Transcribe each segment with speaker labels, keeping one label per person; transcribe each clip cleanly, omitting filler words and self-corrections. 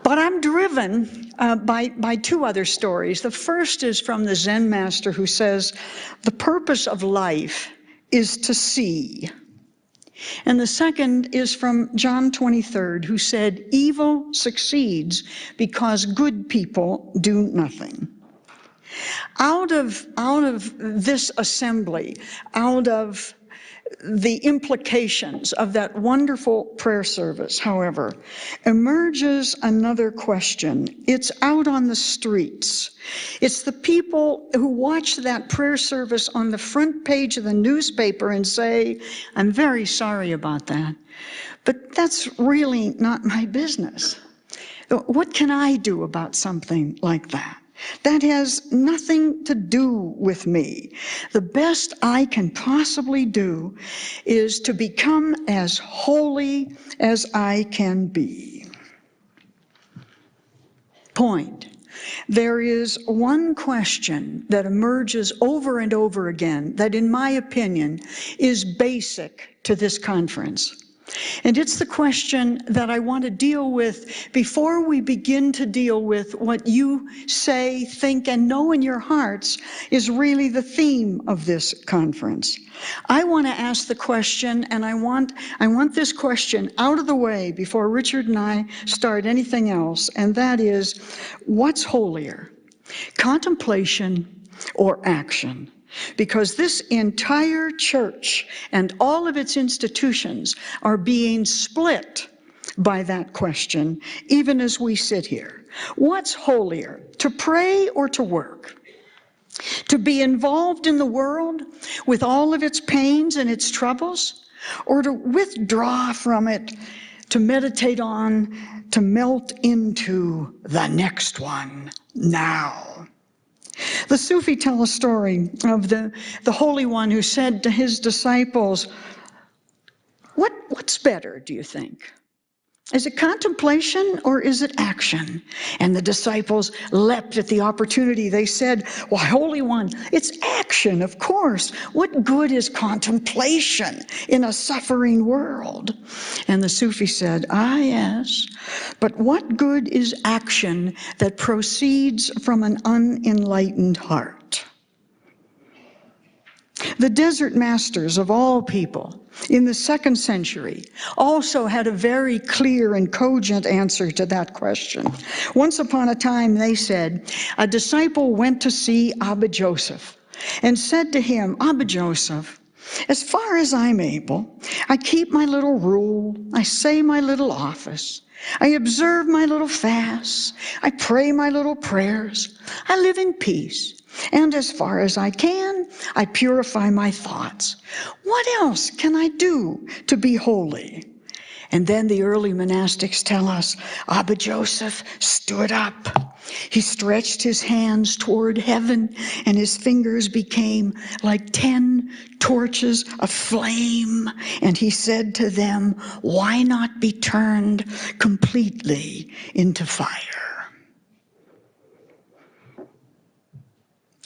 Speaker 1: But I'm driven by two other stories. The first is from the Zen master who says, the purpose of life is to see. And the second is from John 23rd, who said, evil succeeds because good people do nothing. Out of this assembly, out of the implications of that wonderful prayer service, however, emerges another question. It's out on the streets. It's the people who watch that prayer service on the front page of the newspaper and say, I'm very sorry about that, but that's really not my business. What can I do about something like that? That has nothing to do with me. The best I can possibly do is to become as holy as I can be. Point. There is one question that emerges over and over again that, in my opinion, is basic to this conference. And it's the question that I want to deal with before we begin to deal with what you say, think, and know in your hearts is really the theme of this conference. I want to ask the question, and I want this question out of the way before Richard and I start anything else, and that is, what's holier, contemplation or action? Because this entire church and all of its institutions are being split by that question, even as we sit here. What's holier, to pray or to work? To be involved in the world with all of its pains and its troubles, or to withdraw from it, to meditate on, to melt into the next one now? The Sufi tell a story of the Holy One who said to his disciples, what's better, do you think? Is it contemplation or is it action? And the disciples leapt at the opportunity. They said, why, Holy One, it's action, of course. What good is contemplation in a suffering world? And the Sufi said, yes, but what good is action that proceeds from an unenlightened heart? The desert masters of all people in the 2nd century also had a very clear and cogent answer to that question. Once upon a time, they said, a disciple went to see Abba Joseph and said to him, Abba Joseph, as far as I'm able, I keep my little rule, I say my little office, I observe my little fasts, I pray my little prayers, I live in peace. And as far as I can, I purify my thoughts. What else can I do to be holy? And then the early monastics tell us, Abba Joseph stood up. He stretched his hands toward heaven, and his fingers became like 10 torches of flame. And he said to them, why not be turned completely into fire?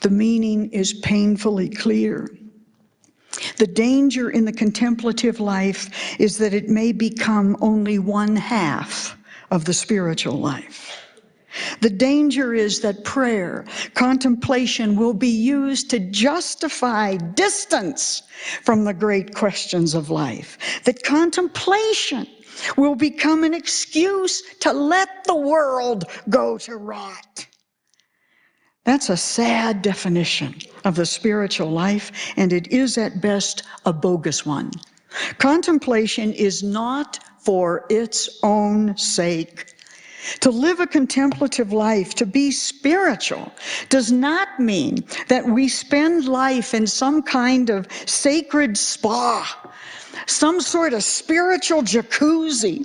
Speaker 1: The meaning is painfully clear. The danger in the contemplative life is that it may become only one half of the spiritual life. The danger is that prayer, contemplation will be used to justify distance from the great questions of life. That contemplation will become an excuse to let the world go to rot. That's a sad definition of the spiritual life, and it is at best a bogus one. Contemplation is not for its own sake. To live a contemplative life, to be spiritual, does not mean that we spend life in some kind of sacred spa, some sort of spiritual jacuzzi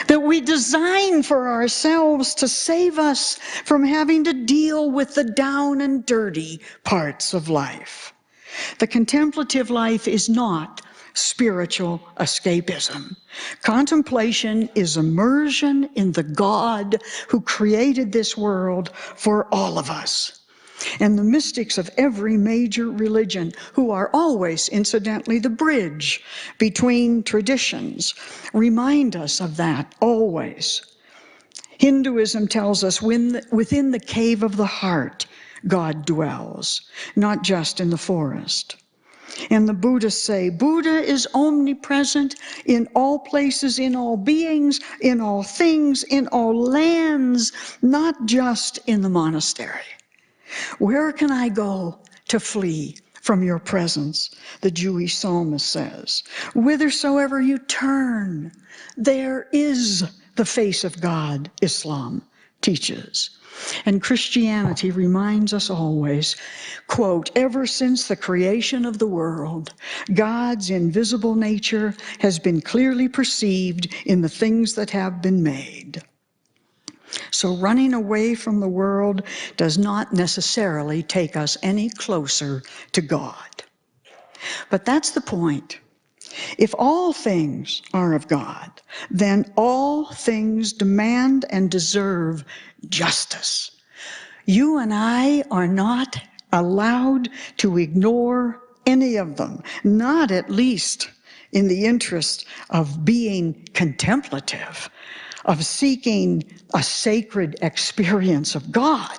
Speaker 1: that we design for ourselves to save us from having to deal with the down and dirty parts of life. The contemplative life is not spiritual escapism. Contemplation is immersion in the God who created this world for all of us. And the mystics of every major religion, who are always, incidentally, the bridge between traditions, remind us of that always. Hinduism tells us within the cave of the heart, God dwells, not just in the forest. And the Buddhists say, Buddha is omnipresent in all places, in all beings, in all things, in all lands, not just in the monastery. Where can I go to flee from your presence? The Jewish psalmist says. Whithersoever you turn, there is the face of God, Islam teaches. And Christianity reminds us always, quote, ever since the creation of the world, God's invisible nature has been clearly perceived in the things that have been made. So running away from the world does not necessarily take us any closer to God. But that's the point. If all things are of God, then all things demand and deserve justice. You and I are not allowed to ignore any of them, not at least in the interest of being contemplative, of seeking a sacred experience of God.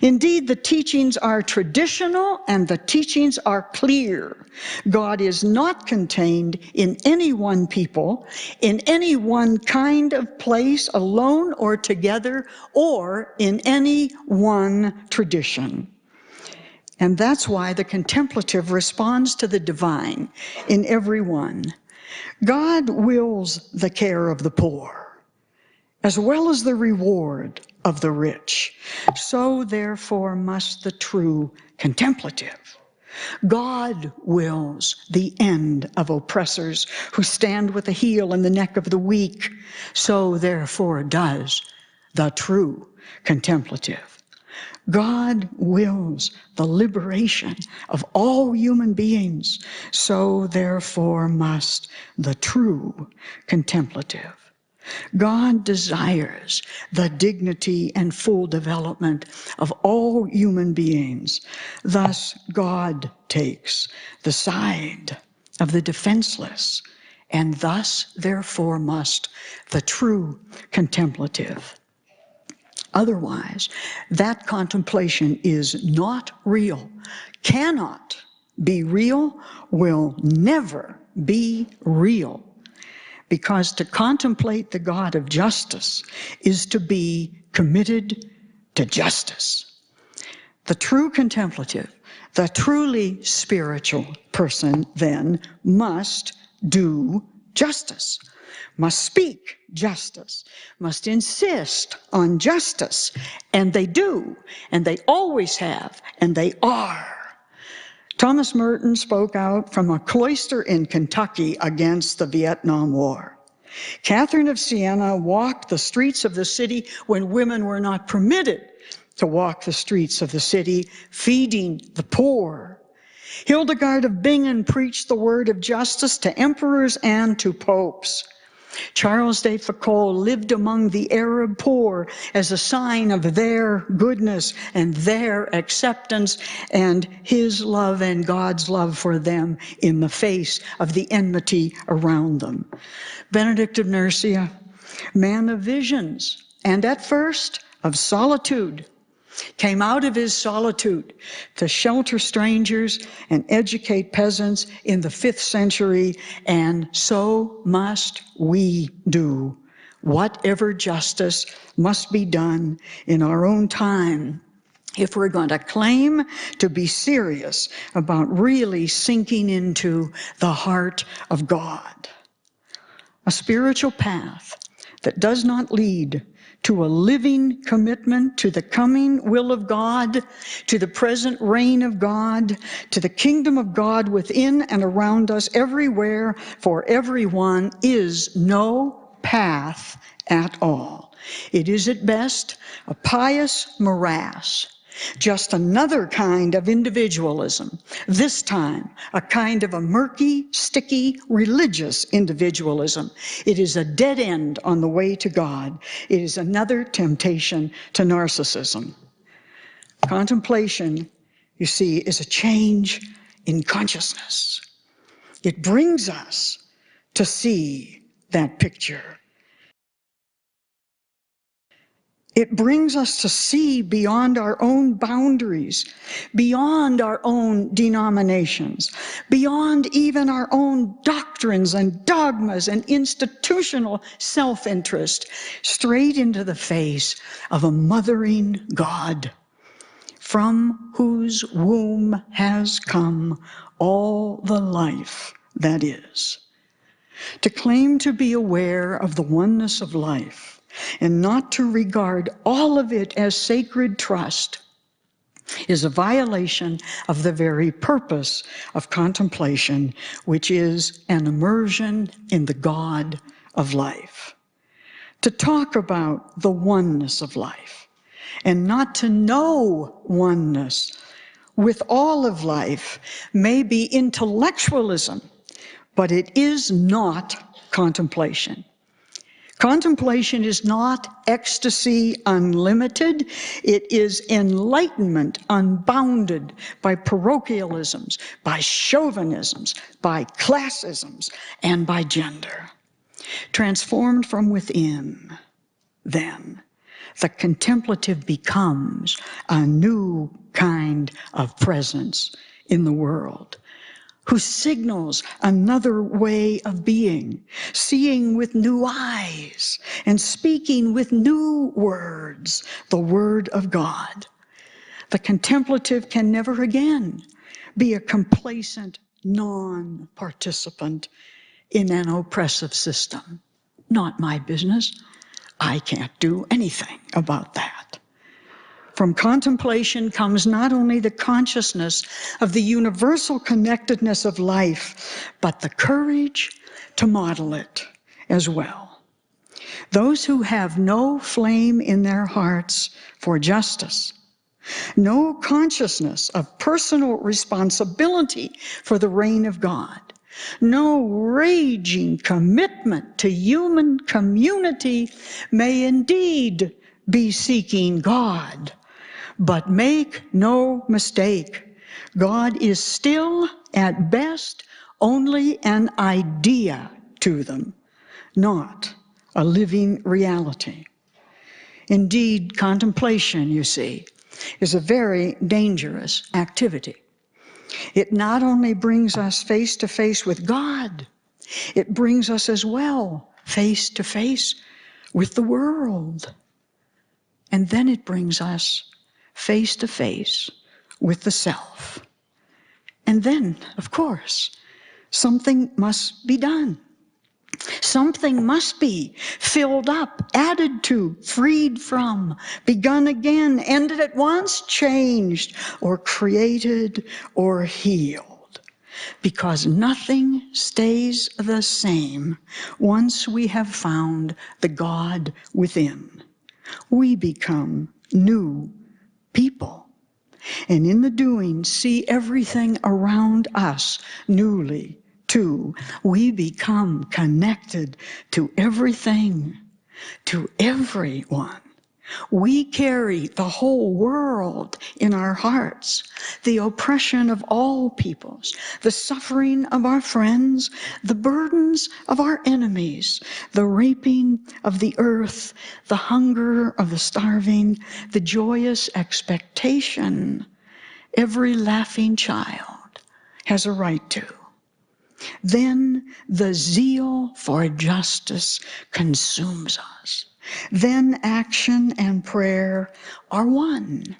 Speaker 1: Indeed, the teachings are traditional and the teachings are clear. God is not contained in any one people, in any one kind of place, alone or together, or in any one tradition. And that's why the contemplative responds to the divine in every one. God wills the care of the poor, as well as the reward of the rich. So therefore must the true contemplative. God wills the end of oppressors who stand with the heel in the neck of the weak. So therefore does the true contemplative. God wills the liberation of all human beings. So therefore must the true contemplative. God desires the dignity and full development of all human beings. Thus, God takes the side of the defenseless, and thus, therefore, must the true contemplative. Otherwise, that contemplation is not real, cannot be real, will never be real. Because to contemplate the God of justice is to be committed to justice. The true contemplative, the truly spiritual person, then, must do justice, must speak justice, must insist on justice. And they do, and they always have, and they are. Thomas Merton spoke out from a cloister in Kentucky against the Vietnam War. Catherine of Siena walked the streets of the city when women were not permitted to walk the streets of the city, feeding the poor. Hildegard of Bingen preached the word of justice to emperors and to popes. Charles de Foucault lived among the Arab poor as a sign of their goodness and their acceptance and his love and God's love for them in the face of the enmity around them. Benedict of Nursia, man of visions and at first of solitude, came out of his solitude to shelter strangers and educate peasants in the 5th century, and so must we do. Whatever justice must be done in our own time if we're going to claim to be serious about really sinking into the heart of God. A spiritual path that does not lead to a living commitment to the coming will of God, to the present reign of God, to the kingdom of God within and around us everywhere for everyone is no path at all. It is at best a pious morass. Just another kind of individualism, this time a kind of a murky, sticky, religious individualism. It is a dead end on the way to God. It is another temptation to narcissism. Contemplation, you see, is a change in consciousness. It brings us to see that picture. It brings us to see beyond our own boundaries, beyond our own denominations, beyond even our own doctrines and dogmas and institutional self-interest, straight into the face of a mothering God, from whose womb has come all the life that is. To claim to be aware of the oneness of life and not to regard all of it as sacred trust is a violation of the very purpose of contemplation, which is an immersion in the God of life. To talk about the oneness of life and not to know oneness with all of life may be intellectualism, but it is not contemplation. Contemplation is not ecstasy unlimited. It is enlightenment unbounded by parochialisms, by chauvinisms, by classisms, and by gender. Transformed from within, then, the contemplative becomes a new kind of presence in the world, who signals another way of being, seeing with new eyes and speaking with new words, the Word of God. The contemplative can never again be a complacent non-participant in an oppressive system. Not my business. I can't do anything about that. From contemplation comes not only the consciousness of the universal connectedness of life, but the courage to model it as well. Those who have no flame in their hearts for justice, no consciousness of personal responsibility for the reign of God, no raging commitment to human community may indeed be seeking God. But make no mistake, God is still, at best, only an idea to them, not a living reality. Indeed, contemplation, you see, is a very dangerous activity. It not only brings us face to face with God, it brings us as well face to face with the world. And then it brings us face to face with the self. And then, of course, something must be done. Something must be filled up, added to, freed from, begun again, ended at once, changed, or created, or healed. Because nothing stays the same once we have found the God within. We become new people, and in the doing see everything around us newly too. We become connected to everything, to everyone. We carry the whole world in our hearts, the oppression of all peoples, the suffering of our friends, the burdens of our enemies, the raping of the earth, the hunger of the starving, the joyous expectation every laughing child has a right to. Then the zeal for justice consumes us. Then action and prayer are one.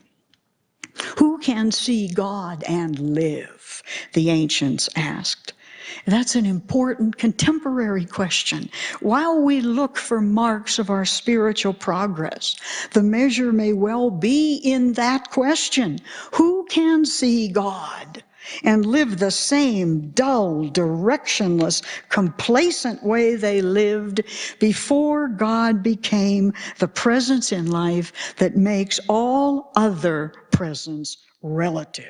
Speaker 1: Who can see God and live? The ancients asked. That's an important contemporary question. While we look for marks of our spiritual progress, the measure may well be in that question. Who can see God and live the same dull, directionless, complacent way they lived before God became the presence in life that makes all other presence relative?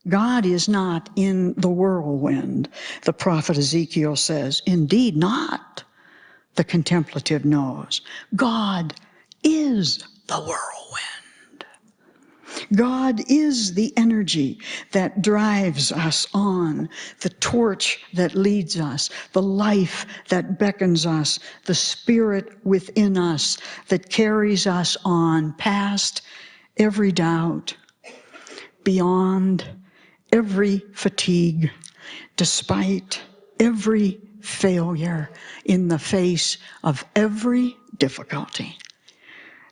Speaker 1: God is not in the whirlwind, the prophet Ezekiel says. Indeed not, the contemplative knows. God is the whirlwind. God is the energy that drives us on, the torch that leads us, the life that beckons us, the spirit within us that carries us on past every doubt, beyond every fatigue, despite every failure, in the face of every difficulty.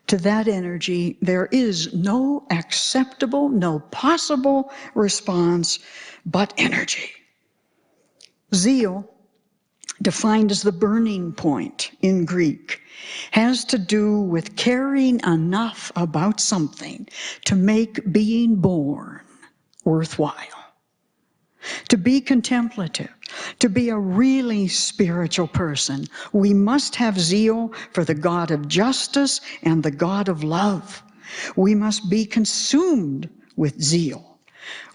Speaker 1: To that energy, there is no acceptable, no possible response but energy. Zeal, defined as the burning point in Greek, has to do with caring enough about something to make being born worthwhile. To be contemplative, to be a really spiritual person, we must have zeal for the God of justice and the God of love. We must be consumed with zeal.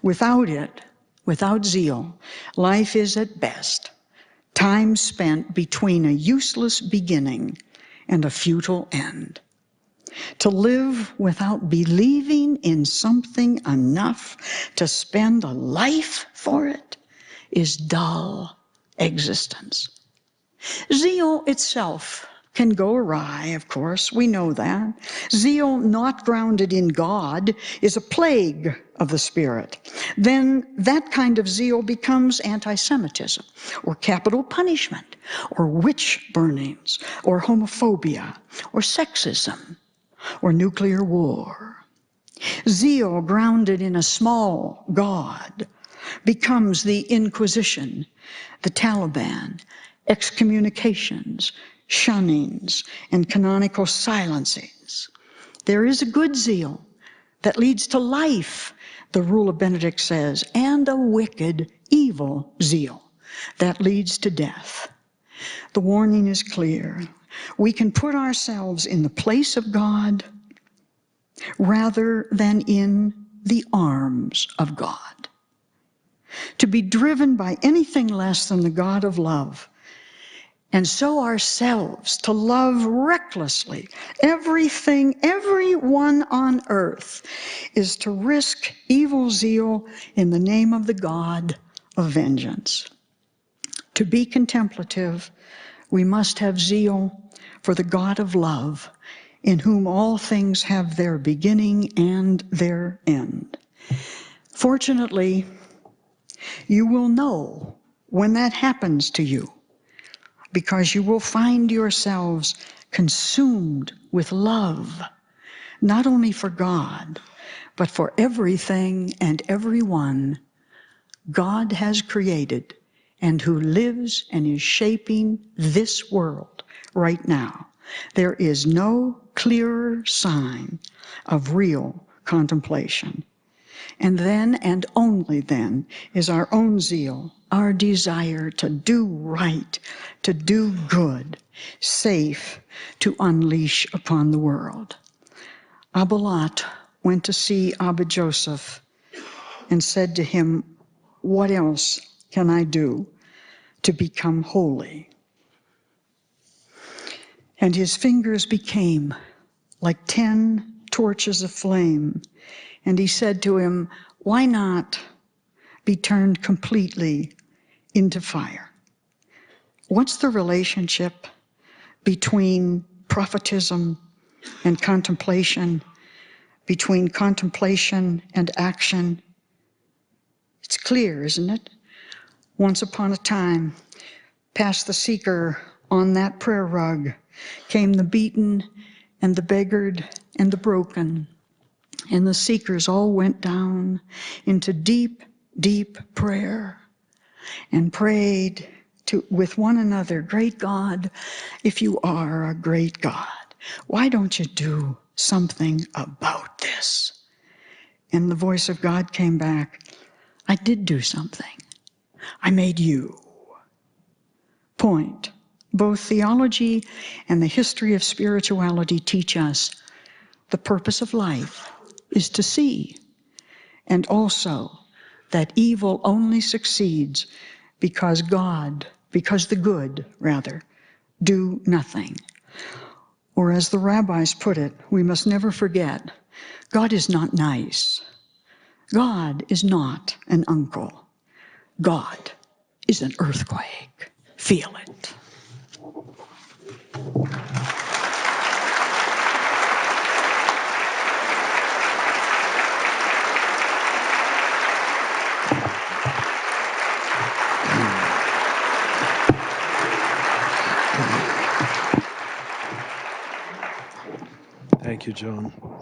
Speaker 1: Without it, without zeal, life is at best time spent between a useless beginning and a futile end. To live without believing in something enough to spend a life for it is dull existence. Zeal itself can go awry, of course, we know that. Zeal not grounded in God is a plague of the spirit. Then that kind of zeal becomes anti-Semitism, or capital punishment, or witch burnings, or homophobia, or sexism, or nuclear war. Zeal grounded in a small God becomes the Inquisition, the Taliban, excommunications, shunnings, and canonical silencings. There is a good zeal that leads to life, the Rule of Benedict says, and a wicked, evil zeal that leads to death. The warning is clear. We can put ourselves in the place of God rather than in the arms of God. To be driven by anything less than the God of love, and so ourselves to love recklessly everything, everyone on earth, is to risk evil zeal in the name of the God of vengeance. To be contemplative, we must have zeal for the God of love, in whom all things have their beginning and their end. Fortunately, you will know when that happens to you, because you will find yourselves consumed with love, not only for God, but for everything and everyone God has created and who lives and is shaping this world right now. There is no clearer sign of real contemplation. And then, and only then, is our own zeal, our desire to do right, to do good, safe to unleash upon the world. Abba Lot went to see Abba Joseph and said to him, "What else can I do to become holy?" And his fingers became like 10 torches of flame. And he said to him, "Why not be turned completely into fire?" What's the relationship between prophetism and contemplation, between contemplation and action? It's clear, isn't it? Once upon a time, past the seeker on that prayer rug came the beaten and the beggared and the broken. And the seekers all went down into deep, deep prayer and prayed with one another, "Great God, if you are a great God, why don't you do something about this?" And the voice of God came back, "I did do something. I made you." Point. Both theology and the history of spirituality teach us the purpose of life is to see, and also that evil only succeeds because the good, do nothing. Or as the rabbis put it, we must never forget God is not nice. God is not an uncle. God is an earthquake. Feel it.
Speaker 2: Thank you, Joan.